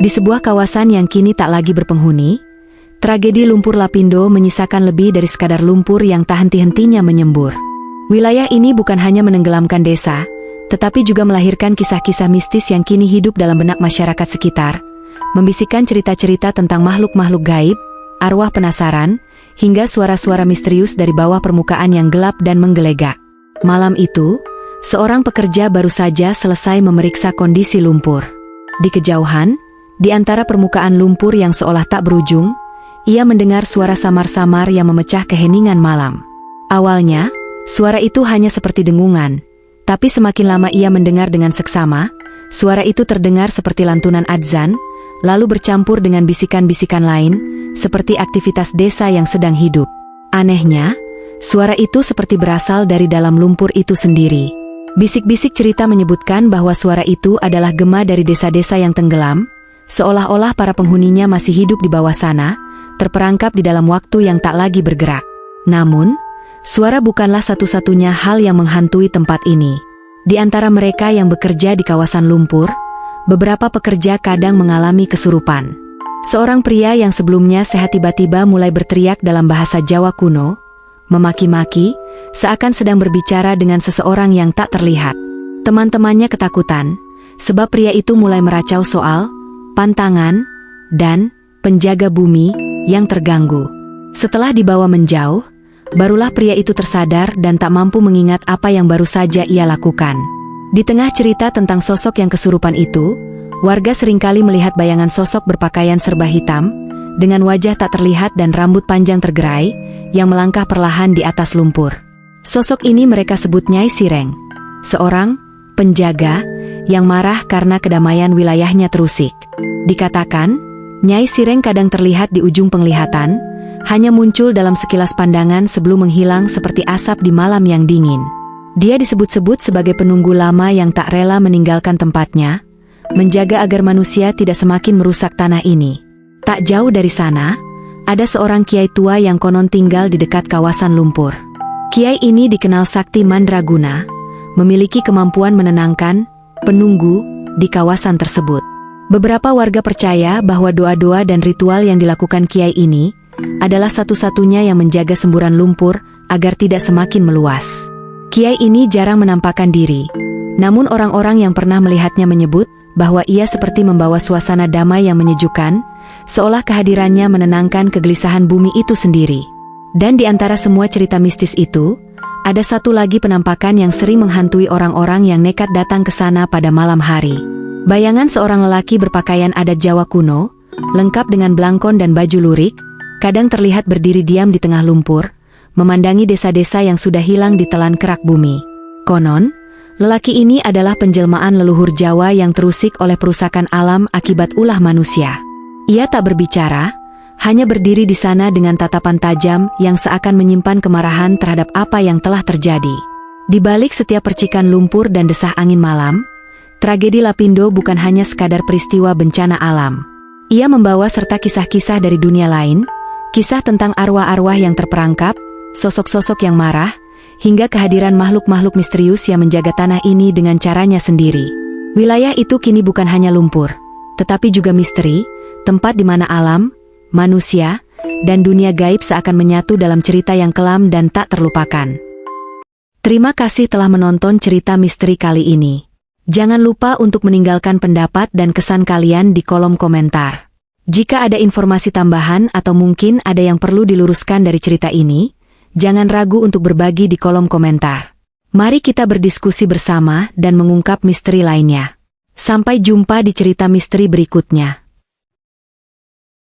Di sebuah kawasan yang kini tak lagi berpenghuni, tragedi lumpur Lapindo menyisakan lebih dari sekadar lumpur yang tak henti-hentinya menyembur. Wilayah ini bukan hanya menenggelamkan desa, tetapi juga melahirkan kisah-kisah mistis yang kini hidup dalam benak masyarakat sekitar, membisikkan cerita-cerita tentang makhluk-makhluk gaib, arwah penasaran, hingga suara-suara misterius dari bawah permukaan yang gelap dan menggelegak. Malam itu, seorang pekerja baru saja selesai memeriksa kondisi lumpur. Di kejauhan, di antara permukaan lumpur yang seolah tak berujung, ia mendengar suara samar-samar yang memecah keheningan malam. Awalnya, suara itu hanya seperti dengungan, tapi semakin lama ia mendengar dengan seksama, suara itu terdengar seperti lantunan adzan, lalu bercampur dengan bisikan-bisikan lain, seperti aktivitas desa yang sedang hidup. Anehnya, suara itu seperti berasal dari dalam lumpur itu sendiri. Bisik-bisik cerita menyebutkan bahwa suara itu adalah gema dari desa-desa yang tenggelam, seolah-olah para penghuninya masih hidup di bawah sana, terperangkap di dalam waktu yang tak lagi bergerak. Namun, suara bukanlah satu-satunya hal yang menghantui tempat ini. Di antara mereka yang bekerja di kawasan lumpur, beberapa pekerja kadang mengalami kesurupan. Seorang pria yang sebelumnya sehat tiba-tiba mulai berteriak dalam bahasa Jawa kuno, memaki-maki, seakan sedang berbicara dengan seseorang yang tak terlihat. Teman-temannya ketakutan, sebab pria itu mulai meracau soal pantangan dan penjaga bumi yang terganggu. Setelah dibawa menjauh, barulah pria itu tersadar dan tak mampu mengingat apa yang baru saja ia lakukan. Di tengah cerita tentang sosok yang kesurupan itu, warga seringkali melihat bayangan sosok berpakaian serba hitam, dengan wajah tak terlihat dan rambut panjang tergerai, yang melangkah perlahan di atas lumpur. Sosok ini mereka sebut Nyai Sireng, seorang penjaga yang marah karena kedamaian wilayahnya terusik. Dikatakan, Nyai Sireng kadang terlihat di ujung penglihatan, hanya muncul dalam sekilas pandangan sebelum menghilang seperti asap di malam yang dingin. Dia disebut-sebut sebagai penunggu lama yang tak rela meninggalkan tempatnya, menjaga agar manusia tidak semakin merusak tanah ini. Tak jauh dari sana, ada seorang kiai tua yang konon tinggal di dekat kawasan lumpur. Kiai ini dikenal sakti mandraguna, memiliki kemampuan menenangkan penunggu di kawasan tersebut. Beberapa warga percaya bahwa doa-doa dan ritual yang dilakukan kiai ini adalah satu-satunya yang menjaga semburan lumpur agar tidak semakin meluas. Kiai ini jarang menampakkan diri, namun orang-orang yang pernah melihatnya menyebut bahwa ia seperti membawa suasana damai yang menyejukkan, seolah kehadirannya menenangkan kegelisahan bumi itu sendiri. Dan di antara semua cerita mistis itu, ada satu lagi penampakan yang sering menghantui orang-orang yang nekat datang ke sana pada malam hari. Bayangan seorang lelaki berpakaian adat Jawa kuno, lengkap dengan blangkon dan baju lurik, kadang terlihat berdiri diam di tengah lumpur, memandangi desa-desa yang sudah hilang ditelan kerak bumi. Konon, lelaki ini adalah penjelmaan leluhur Jawa yang terusik oleh perusakan alam akibat ulah manusia. Ia tak berbicara, hanya berdiri di sana dengan tatapan tajam yang seakan menyimpan kemarahan terhadap apa yang telah terjadi. Di balik setiap percikan lumpur dan desah angin malam, tragedi Lapindo bukan hanya sekadar peristiwa bencana alam. Ia membawa serta kisah-kisah dari dunia lain, kisah tentang arwah-arwah yang terperangkap, sosok-sosok yang marah, hingga kehadiran makhluk-makhluk misterius yang menjaga tanah ini dengan caranya sendiri. Wilayah itu kini bukan hanya lumpur, tetapi juga misteri, tempat di mana alam, manusia, dan dunia gaib seakan menyatu dalam cerita yang kelam dan tak terlupakan. Terima kasih telah menonton cerita misteri kali ini. Jangan lupa untuk meninggalkan pendapat dan kesan kalian di kolom komentar. Jika ada informasi tambahan atau mungkin ada yang perlu diluruskan dari cerita ini, jangan ragu untuk berbagi di kolom komentar. Mari kita berdiskusi bersama dan mengungkap misteri lainnya. Sampai jumpa di cerita misteri berikutnya.